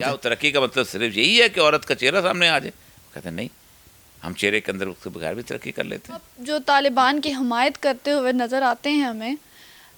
کیا ترقی کا مطلب صرف یہی ہے کہ عورت کا چہرہ سامنے آ جائے؟ کہتے ہیں نہیں، ہم چہرے کے اندر اس کے بغیر بھی ترقی کر لیتے ہیں۔ اب جو طالبان کی حمایت کرتے ہوئے نظر آتے ہیں ہمیں،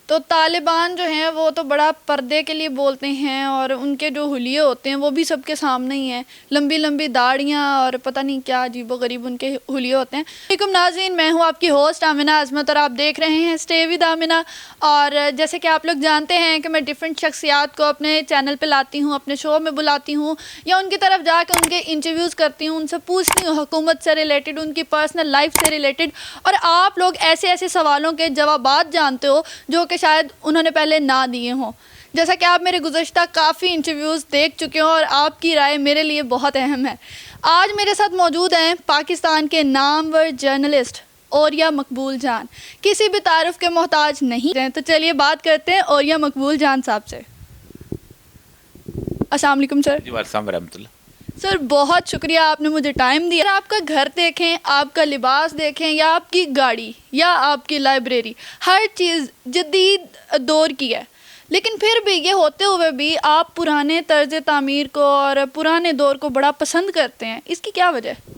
تو طالبان جو ہیں وہ تو بڑا پردے کے لیے بولتے ہیں، اور ان کے جو حلیے ہوتے ہیں وہ بھی سب کے سامنے ہی ہیں، لمبی لمبی داڑیاں اور پتہ نہیں کیا عجیب و غریب ان کے حلیے ہوتے ہیں۔ علیکم ناظرین، میں ہوں آپ کی ہوسٹ آمنہ عظمت، اور آپ دیکھ رہے ہیں اسٹے ود آمنہ۔ اور جیسے کہ آپ لوگ جانتے ہیں کہ میں ڈیفرنٹ شخصیات کو اپنے چینل پہ لاتی ہوں، اپنے شو میں بلاتی ہوں، یا ان کی طرف جا کے ان کے انٹرویوز کرتی ہوں، ان سے پوچھتی ہوں حکومت سے ریلیٹڈ، ان کی پرسنل لائف سے ریلیٹڈ، اور آپ لوگ ایسے ایسے سوالوں کے جوابات جانتے ہو جو کہ شاید انہوں نے پہلے نہ دیے ہوں۔ جیسا کہ آپ میرے گزشتہ کافی انٹرویوز دیکھ چکے ہوں، اور آپ کی رائے میرے لیے بہت اہم ہے۔ آج میرے ساتھ موجود ہیں پاکستان کے نامور جرنلسٹ اوریہ مقبول جان، کسی بھی تعارف کے محتاج نہیں ہیں، تو چلیے بات کرتے ہیں اوریہ مقبول جان صاحب سے۔ السلام علیکم سر۔ جی وعلیکم ورحمۃ اللہ۔ سر بہت شکریہ، آپ نے مجھے ٹائم دیا۔ آپ کا گھر دیکھیں، آپ کا لباس دیکھیں، یا آپ کی گاڑی، یا آپ کی لائبریری، ہر چیز جدید دور کی ہے، لیکن پھر بھی یہ ہوتے ہوئے بھی آپ پرانے طرز تعمیر کو اور پرانے دور کو بڑا پسند کرتے ہیں، اس کی کیا وجہ ہے؟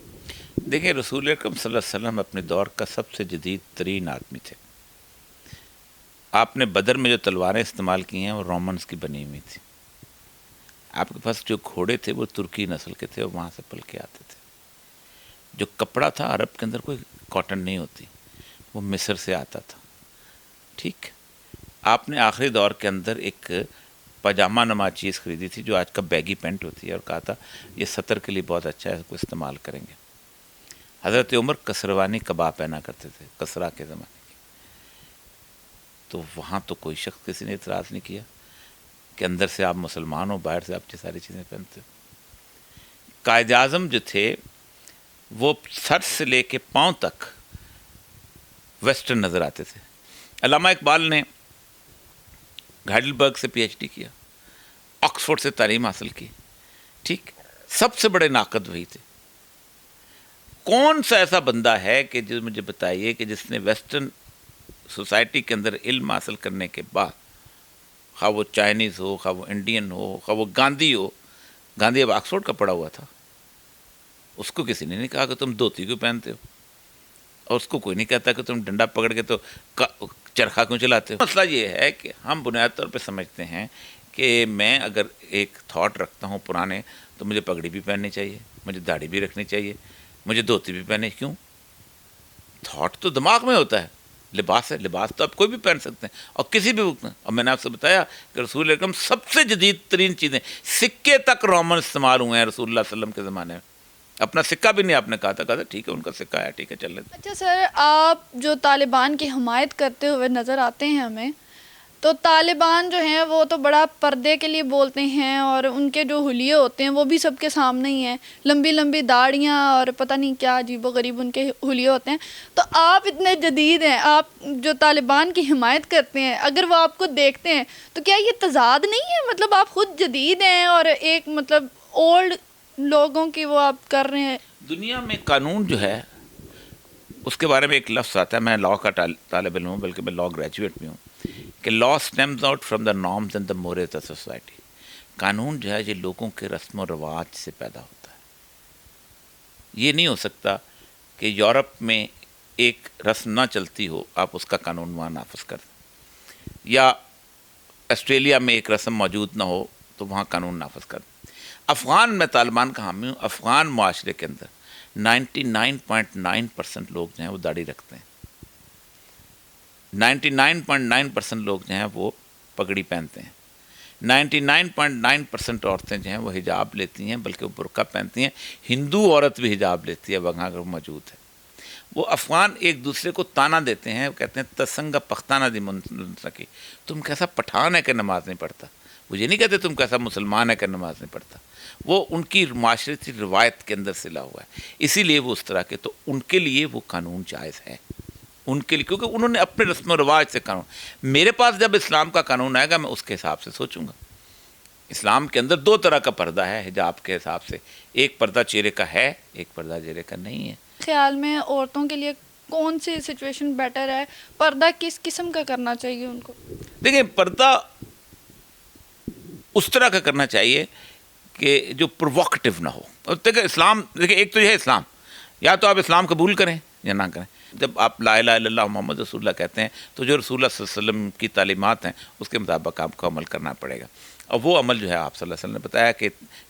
دیکھیں، رسول اکرم صلی اللہ علیہ وسلم اپنے دور کا سب سے جدید ترین آدمی تھے۔ آپ نے بدر میں جو تلواریں استعمال کی ہیں وہ رومنز کی بنی ہوئی تھی۔ آپ کے پاس جو گھوڑے تھے وہ ترکی نسل کے تھے، اور وہاں سے پل کے آتے تھے۔ جو کپڑا تھا عرب کے اندر کوئی کاٹن نہیں ہوتی، وہ مصر سے آتا تھا۔ ٹھیک، آپ نے آخری دور کے اندر ایک پاجامہ نما چیز خریدی تھی جو آج کا بیگی پینٹ ہوتی ہے، اور کہا تھا یہ سطر کے لیے بہت اچھا ہے، اس کو استعمال کریں گے۔ حضرت عمر کسروانی کباب پہنا کرتے تھے، کسرا کے زمانے کی۔ تو وہاں تو کوئی شخص کسی نے اعتراض نہیں کیا کہ اندر سے آپ مسلمان ہو، باہر سے آپ یہ ساری چیزیں پہنتے ہو۔ قائد اعظم جو تھے وہ سر سے لے کے پاؤں تک ویسٹرن نظر آتے تھے۔ علامہ اقبال نے ہائیڈلبرگ سے پی ایچ ڈی کیا، آکسفورڈ سے تعلیم حاصل کی۔ ٹھیک، سب سے بڑے ناقد وہی تھے۔ کون سا ایسا بندہ ہے کہ جو مجھے بتائیے کہ جس نے ویسٹرن سوسائٹی کے اندر علم حاصل کرنے کے بعد، خواہ وہ چائنیز ہو، خواہ وہ انڈین ہو، خواہ وہ گاندھی ہو، گاندھی اب آکسفورڈ کا پڑھا ہوا تھا، اس کو کسی نے نہیں کہا کہ تم دھوتی کیوں پہنتے ہو، اور اس کو کوئی نہیں کہتا کہ تم ڈنڈا پکڑ کے تو چرخا کیوں چلاتے ہو۔ مسئلہ یہ ہے کہ ہم بنیادی طور پہ سمجھتے ہیں کہ میں اگر ایک تھاٹ رکھتا ہوں پرانے، تو مجھے پگڑی بھی پہننی چاہیے، مجھے داڑھی بھی رکھنی چاہیے، مجھے دھوتی بھی پہننے۔ کیوں؟ تھاٹ تو دماغ میں ہوتا ہے، لباس ہے، لباس تو آپ کوئی بھی پہن سکتے ہیں، اور کسی بھی وقت۔ اور میں نے آپ سے بتایا کہ رسول اکرم سب سے جدید ترین چیزیں، سکے تک رومن استعمال ہوئے ہیں رسول اللہ صلی اللہ علیہ وسلم کے زمانے میں۔ اپنا سکہ بھی نہیں آپ نے کہا تھا ٹھیک ہے ان کا سکہ ہے، ٹھیک ہے چل لیتے۔ اچھا سر، آپ جو طالبان کی حمایت کرتے ہوئے نظر آتے ہیں ہمیں، تو طالبان جو ہیں وہ تو بڑا پردے کے لیے بولتے ہیں، اور ان کے جو حلیے ہوتے ہیں وہ بھی سب کے سامنے ہی ہیں، لمبی لمبی داڑیاں اور پتہ نہیں کیا عجیب و غریب ان کے حلیے ہوتے ہیں۔ تو آپ اتنے جدید ہیں، آپ جو طالبان کی حمایت کرتے ہیں، اگر وہ آپ کو دیکھتے ہیں تو کیا یہ تضاد نہیں ہے؟ مطلب آپ خود جدید ہیں اور ایک مطلب اولڈ لوگوں کی وہ آپ کر رہے ہیں۔ دنیا میں قانون جو ہے اس کے بارے میں ایک لفظ آتا ہے، میں لاء کا طالب علم ہوں، بلکہ میں لاء گریجویٹ بھی ہوں، کہ law stems out from the norms and the morals of society. قانون جو ہے یہ لوگوں کے رسم و رواج سے پیدا ہوتا ہے۔ یہ نہیں ہو سکتا کہ یورپ میں ایک رسم نہ چلتی ہو، آپ اس کا قانون وہاں نافذ کر دیں، یا آسٹریلیا میں ایک رسم موجود نہ ہو تو وہاں قانون نافذ کر دیں۔ افغان میں طالبان کا حامی ہوں، افغان معاشرے کے اندر 99.9% لوگ جو ہیں وہ داڑھی رکھتے ہیں، 99.9% لوگ جو ہیں وہ پگڑی پہنتے ہیں، 99.9% عورتیں جو ہیں وہ حجاب لیتی ہیں، بلکہ وہ برقع پہنتی ہیں۔ ہندو عورت بھی حجاب لیتی ہے وہاں اگر موجود ہے۔ وہ افغان ایک دوسرے کو تانا دیتے ہیں، وہ کہتے ہیں تسنگ پختانہ دی منسکی، تم کیسا پٹھان ہے کہ نماز نہیں پڑھتا۔ وہ یہ نہیں کہتے تم کیسا مسلمان ہے کہ نماز نہیں پڑھتا۔ وہ ان کی معاشرتی روایت کے اندر سلا ہوا ہے، اسی لیے وہ اس طرح کے، تو ان کے لیے وہ قانون جائز ہے، ان کے لیے، کیونکہ انہوں نے اپنے رسم و رواج سے قانون۔ میرے پاس جب اسلام کا قانون آئے گا میں اس کے حساب سے سوچوں گا۔ اسلام کے اندر دو طرح کا پردہ ہے حجاب کے حساب سے، ایک پردہ چہرے کا ہے، ایک پردہ چہرے کا نہیں ہے۔ خیال میں عورتوں کے لیے کون سی سچویشن بیٹر ہے؟ پردہ کس قسم کا کرنا چاہیے ان کو؟ دیکھیں، پردہ اس طرح کا کرنا چاہیے کہ جو پرووکٹیو نہ ہو. اور دیکھیں اسلام، دیکھیں ایک تو یہ ہے اسلام، یا تو آپ اسلام قبول کریں یا نہ کریں. جب آپ لا الہ الا اللہ محمد رسول اللہ کہتے ہیں تو جو رسول اللہ صلی اللہ علیہ وسلم کی تعلیمات ہیں اس کے مطابق آپ کو عمل کرنا پڑے گا. اور وہ عمل جو ہے آپ صلی اللہ علیہ وسلم نے بتایا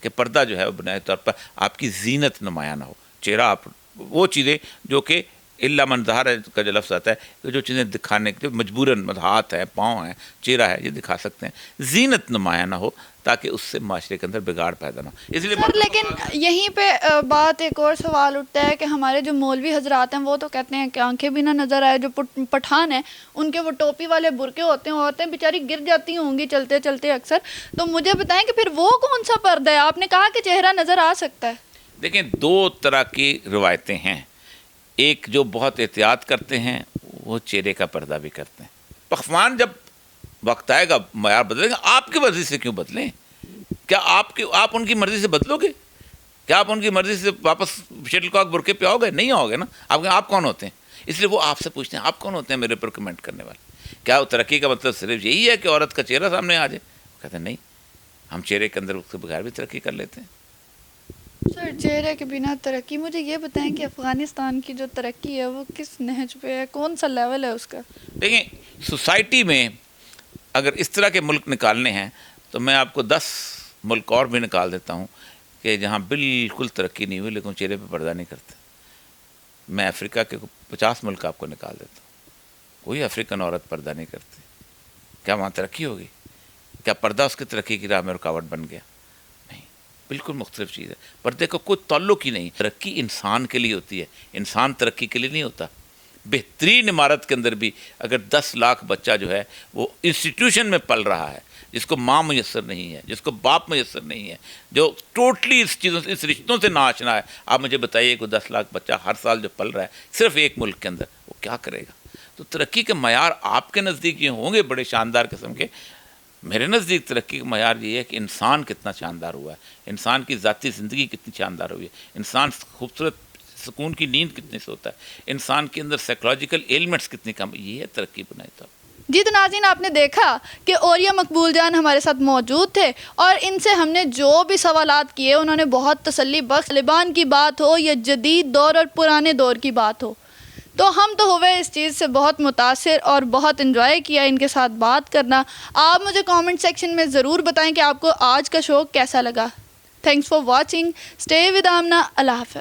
کہ پردہ جو ہے وہ بنیادی طور پر آپ کی زینت نمایاں نہ ہو. چہرہ آپ وہ چیزیں جو کہ الا من ظہر کا جو لفظ آتا ہے کہ جو چیزیں دکھانے کے مجبوراً ہاتھ ہے، پاؤں ہے، چہرہ ہے، یہ دکھا سکتے ہیں. زینت نمایاں نہ ہو تاکہ اس سے معاشرے کے اندر بگاڑ پیدا نہ ہو. اس لیے سر لیکن یہیں پہ بات ایک اور سوال اٹھتا ہے کہ ہمارے جو مولوی حضرات ہیں وہ تو کہتے ہیں کہ آنکھیں بھی نہ نظر آئے. جو پٹھان ہیں ان کے وہ ٹوپی والے برقعے ہوتے ہیں، عورتیں بیچاری گر جاتی ہوں گی چلتے چلتے اکثر. تو مجھے بتائیں کہ پھر وہ کون سا پردہ ہے؟ آپ نے کہا کہ چہرہ نظر آ سکتا ہے. دیکھیں دو طرح کی روایتیں ہیں. ایک جو بہت احتیاط کرتے ہیں وہ چہرے کا پردہ بھی کرتے ہیں. پخوان جب وقت آئے گا معیار بدلے گا. آپ کی مرضی سے کیوں بدلیں؟ کیا آپ ان کی مرضی سے بدلو گے؟ کیا آپ ان کی مرضی سے واپس شٹل کاک برقعے پہ آؤ گے؟ نہیں آؤ گے نا. آپ کون ہوتے ہیں؟ اس لیے وہ آپ سے پوچھتے ہیں آپ کون ہوتے ہیں میرے پر کمنٹ کرنے والے؟ کیا وہ ترقی کا مطلب صرف یہی ہے کہ عورت کا چہرہ سامنے آ جائے؟ کہتے ہیں نہیں، ہم چہرے کے اندر اس کے بغیر بھی ترقی کر لیتے ہیں. سر چہرے کے بنا ترقی، مجھے یہ بتائیں کہ افغانستان کی جو ترقی ہے وہ کس نہج پہ ہے؟ کون سا لیول ہے اس کا؟ دیکھیں سوسائٹی میں اگر اس طرح کے ملک نکالنے ہیں تو میں آپ کو 10 ملک اور بھی نکال دیتا ہوں کہ جہاں بالکل ترقی نہیں ہوئی لیکن چہرے پہ پردہ نہیں کرتے. میں افریقہ کے 50 ملک آپ کو نکال دیتا ہوں، کوئی افریقن عورت پردہ نہیں کرتی. کیا وہاں ترقی ہوگی؟ کیا پردہ اس کی ترقی کی راہ میں رکاوٹ بن گیا؟ نہیں، بالکل مختلف چیز ہے. پردے کا کوئی تعلق ہی نہیں. ترقی انسان کے لیے ہوتی ہے، انسان ترقی کے لیے نہیں ہوتا. بہترین عمارت کے اندر بھی اگر 10 لاکھ بچہ جو ہے وہ انسٹیٹیوشن میں پل رہا ہے، جس کو ماں میسر نہیں ہے، جس کو باپ میسر نہیں ہے، جو ٹوٹلی اس چیزوں سے، اس رشتوں سے ناآشنا ہے، آپ مجھے بتائیے کہ 10 لاکھ بچہ ہر سال جو پل رہا ہے صرف ایک ملک کے اندر، وہ کیا کرے گا؟ تو ترقی کے معیار آپ کے نزدیک یہ ہوں گے بڑے شاندار قسم کے. میرے نزدیک ترقی کا معیار یہ ہے کہ انسان کتنا شاندار ہوا ہے، انسان کی ذاتی زندگی کتنی شاندار ہوئی ہے، انسان خوبصورت سکون کی نیند کتنی سوتا ہے، انسان کے اندر سائیکولوجیکل ایلمنٹس کتنی کم. یہ ہے ترقی بنائی طور. جی تو ناظرین آپ نے دیکھا کہ اوریہ مقبول جان ہمارے ساتھ موجود تھے اور ان سے ہم نے جو بھی سوالات کیے انہوں نے بہت تسلی بخش. طالبان کی بات ہو یا جدید دور اور پرانے دور کی بات ہو، تو ہم تو ہوئے اس چیز سے بہت متاثر اور بہت انجوائے کیا ان کے ساتھ بات کرنا. آپ مجھے کامنٹ سیکشن میں ضرور بتائیں کہ آپ کو آج کا شو کیسا لگا. Thanks for watching. Stay with Amna. اللہ حافظ.